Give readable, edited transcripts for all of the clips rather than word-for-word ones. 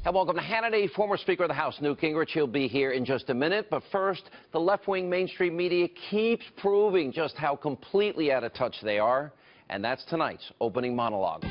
And welcome to Hannity. Former Speaker of the House, Newt Gingrich. He'll be here in just a minute. But first, the left-wing mainstream media keeps proving just how completely out of touch they are. And that's tonight's opening monologue.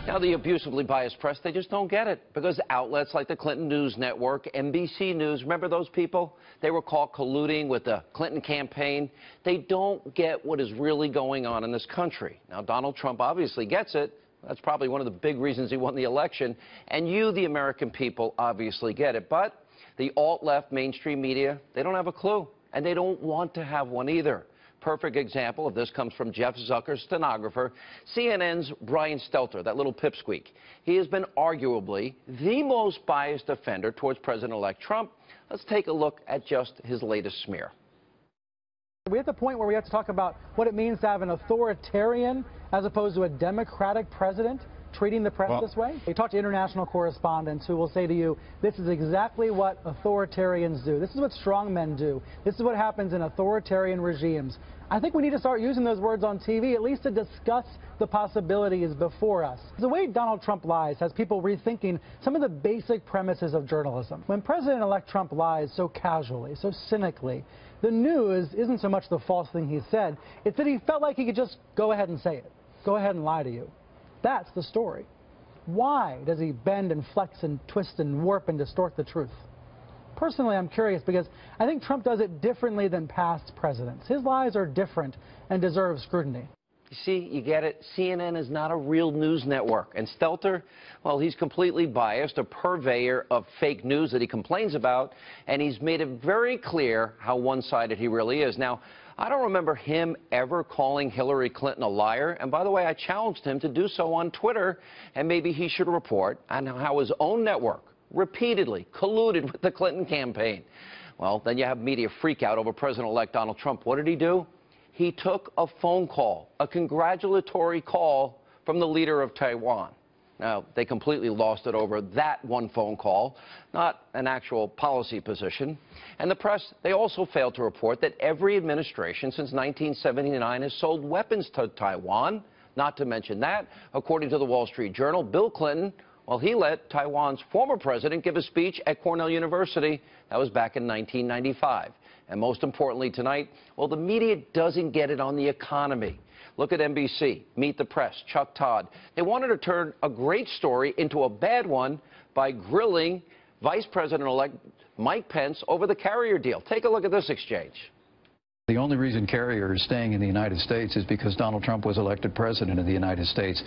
Now, the abusively biased press, they just don't get it, because outlets like the Clinton News Network, NBC News, remember those people? They were caught colluding with the Clinton campaign. They don't get what is really going on in this country. Now, Donald Trump obviously gets it. That's probably one of the big reasons he won the election. And you, the American people, obviously get it. But the alt-left mainstream media, they don't have a clue. And they don't want to have one either. Perfect example of this comes from Jeff Zucker's stenographer, CNN's Brian Stelter, that little pipsqueak. He has been arguably the most biased offender towards President-elect Trump. Let's take a look at just his latest smear. We're at the point where we have to talk about what it means to have an authoritarian as opposed to a democratic president treating the press this way. You talk to international correspondents who will say to you, this is exactly what authoritarians do. This is what strongmen do. This is what happens in authoritarian regimes. I think we need to start using those words on TV, at least to discuss the possibilities before us. The way Donald Trump lies has people rethinking some of the basic premises of journalism. When President-elect Trump lies so casually, so cynically, the news isn't so much the false thing he said, it's that he felt like he could just go ahead and say it. Go ahead and lie to you. That's the story. Why does he bend and flex and twist and warp and distort the truth? Personally, I'm curious because I think Trump does it differently than past presidents. His lies are different and deserve scrutiny. You see, you get it. CNN is not a real news network. And Stelter, well, he's completely biased, a purveyor of fake news that he complains about, and he's made it very clear how one-sided he really is. Now, I don't remember him ever calling Hillary Clinton a liar. And by the way, I challenged him to do so on Twitter, and maybe he should report on how his own network repeatedly colluded with the Clinton campaign. Well, then you have media freak out over President-elect Donald Trump. What did he do? He took a phone call, a congratulatory call from the leader of Taiwan. Now, they completely lost it over that one phone call, not an actual policy position. And the press, they also failed to report that every administration since 1979 has sold weapons to Taiwan. Not to mention that, according to the Wall Street Journal, Bill Clinton, well, he let Taiwan's former president give a speech at Cornell University. That was back in 1995. And most importantly tonight, well, the media doesn't get it on the economy. Look at NBC, Meet the Press, Chuck Todd. They wanted to turn a great story into a bad one by grilling Vice President-elect Mike Pence over the carrier deal. Take a look at this exchange. The only reason Carrier is staying in the United States is because Donald Trump was elected president of the United States,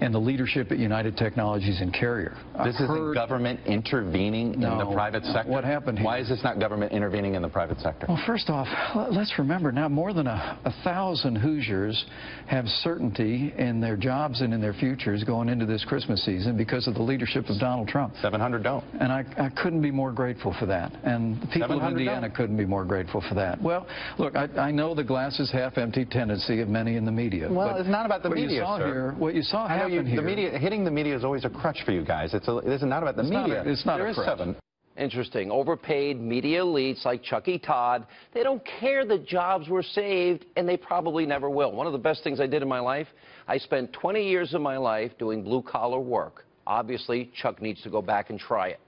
and the leadership at United Technologies and Carrier. This isn't government intervening in the private sector? What happened here? Why is this not government intervening in the private sector? Well, first off, let's remember now more than 1,000 Hoosiers have certainty in their jobs and in their futures going into this Christmas season because of the leadership of Donald Trump. 700 don't. And I couldn't be more grateful for that. And the people of Indiana couldn't be more grateful for that. Well, look, I know the glass is half empty tendency of many in the media. Well, it's not about the media, sir. What you saw happen here. The media, hitting the media is always a crutch for you guys. This is not about the media. It's not a crutch. Interesting. Overpaid media elites like Chucky Todd, they don't care that jobs were saved, and they probably never will. One of the best things I did in my life, I spent 20 years of my life doing blue-collar work. Obviously, Chuck needs to go back and try it.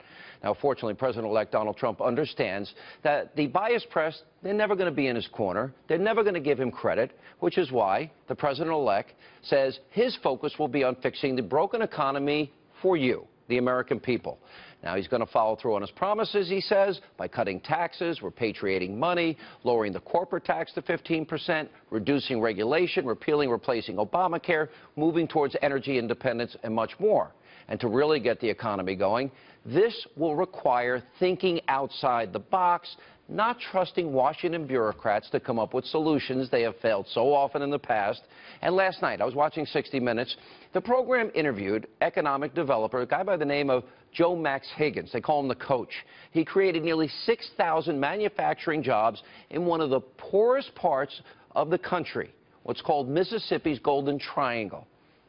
Now, fortunately, President-elect Donald Trump understands that the biased press, they're never going to be in his corner. They're never going to give him credit, which is why the president-elect says his focus will be on fixing the broken economy for you, the American people. Now, he's going to follow through on his promises, he says, by cutting taxes, repatriating money, lowering the corporate tax to 15%, reducing regulation, repealing, replacing Obamacare, moving towards energy independence, and much more. And to really get the economy going, this will require thinking outside the box, not trusting Washington bureaucrats to come up with solutions. They have failed so often in the past. And last night, I was watching 60 Minutes. The program interviewed economic developer, a guy by the name of Joe Max Higgins. They call him the coach. He created nearly 6,000 manufacturing jobs in one of the poorest parts of the country, what's called Mississippi's Golden Triangle.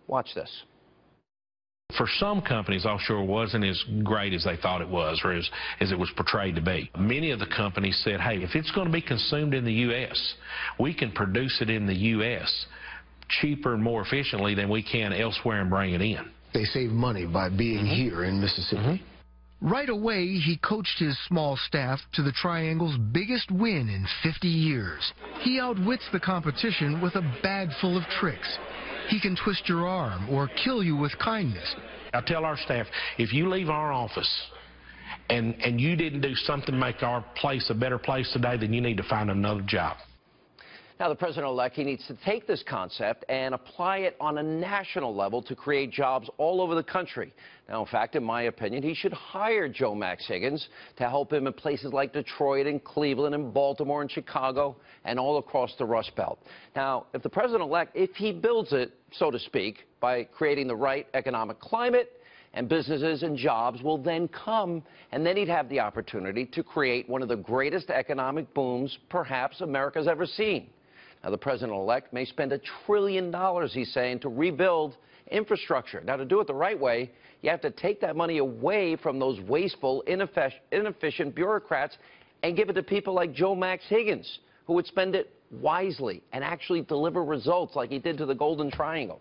Watch this. For some companies, offshore wasn't as great as they thought it was, or as it was portrayed to be. Many of the companies said, hey, if it's going to be consumed in the U.S., we can produce it in the U.S. cheaper and more efficiently than we can elsewhere and bring it in. they save money by being here in Mississippi. Right away, he coached his small staff to the Triangle's biggest win in 50 years. He outwits the competition with a bag full of tricks. He can twist your arm or kill you with kindness. I tell our staff, if you leave our office and you didn't do something to make our place a better place today, then you need to find another job. Now, the president-elect, he needs to take this concept and apply it on a national level to create jobs all over the country. Now, in fact, in my opinion, he should hire Joe Max Higgins to help him in places like Detroit and Cleveland and Baltimore and Chicago and all across the Rust Belt. Now, if the president-elect, if he builds it, so to speak, by creating the right economic climate, and businesses and jobs will then come, and then he'd have the opportunity to create one of the greatest economic booms perhaps America's ever seen. Now, the president-elect may spend $1 trillion, he's saying, to rebuild infrastructure. Now, to do it the right way, you have to take that money away from those wasteful, inefficient bureaucrats and give it to people like Joe Max Higgins, who would spend it wisely and actually deliver results like he did to the Golden Triangle.